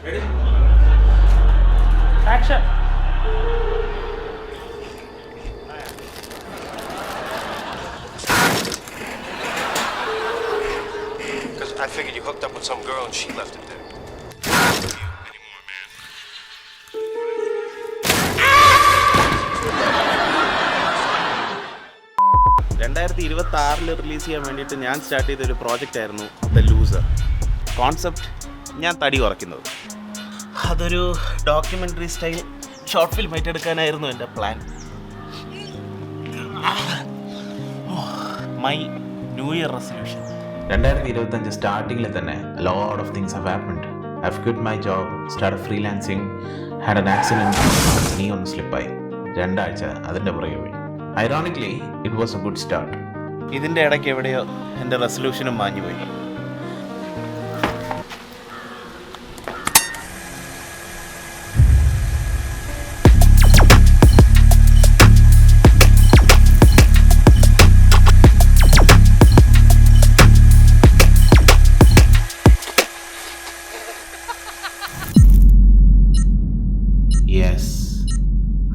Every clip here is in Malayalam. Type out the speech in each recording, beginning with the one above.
Action. Because I figured you hooked up with some girl and she left it there. 2026 release ചെയ്യാൻ വേണ്ടിയിട്ട് ഞാൻ സ്റ്റാർട്ട് ചെയ്തൊരു പ്രോജക്റ്റ് ആയിരുന്നു ദ ലൂസർ. കോൺസെപ്റ്റ് ഞാൻ തടി കുറയ്ക്കുന്നത്. അതൊരു ഡോക്യുമെൻ്ററി സ്റ്റൈൽ ഷോർട്ട് ഫിലിം ആയിട്ട് എടുക്കാനായിരുന്നു എൻ്റെ plan. My new year resolution 2025 സ്റ്റാർട്ടിങ്ങിൽ തന്നെ lot of things have happened. I have quit my job, start freelancing, had an accident, knee ഒന്ന് സ്ലിപ്പായി. 2 ആഴ്ച അതിൻ്റെ പുറകെ പോയി. Ironically it was a good start. ഇതിൻ്റെ ഇടയ്ക്ക് എവിടെയോ എൻ്റെ റെസൊല്യൂഷനും മാഞ്ഞുപോയി. Yes,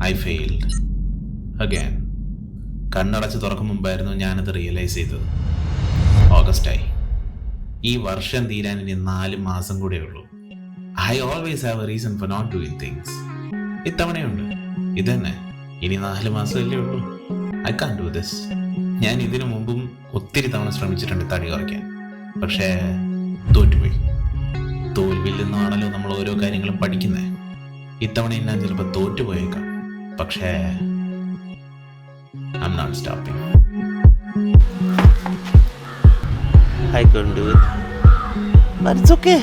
I failed again. കണ്ണടച്ച് തുറക്കും മുമ്പായിരുന്നു ഞാനത് റിയലൈസ് ചെയ്തത്. ഓഗസ്റ്റായി. ഈ വർഷം തീരാൻ ഇനി 4 മാസം കൂടെ ഉള്ളൂ. I always have a reason for not doing things. ഇത്തവണയുണ്ട്. ഇതന്നെ, ഇനി 4 മാസമല്ലേ ഉള്ളൂ. I can do this. ഞാൻ ഇതിനു മുമ്പും ഒത്തിരി തവണ ശ്രമിച്ചിട്ടുണ്ട് തടി കുറയ്ക്കാൻ, പക്ഷേ തോറ്റുപോയി. തോൽവിയിൽ നിന്നാണല്ലോ നമ്മൾ ഓരോ കാര്യങ്ങളും പഠിക്കുന്നത്. ഇത്തവണ ഞാൻ ചിലപ്പോൾ തോറ്റുപോയേക്കാം, പക്ഷേ I'm not stopping. I couldn't do it, but it's okay.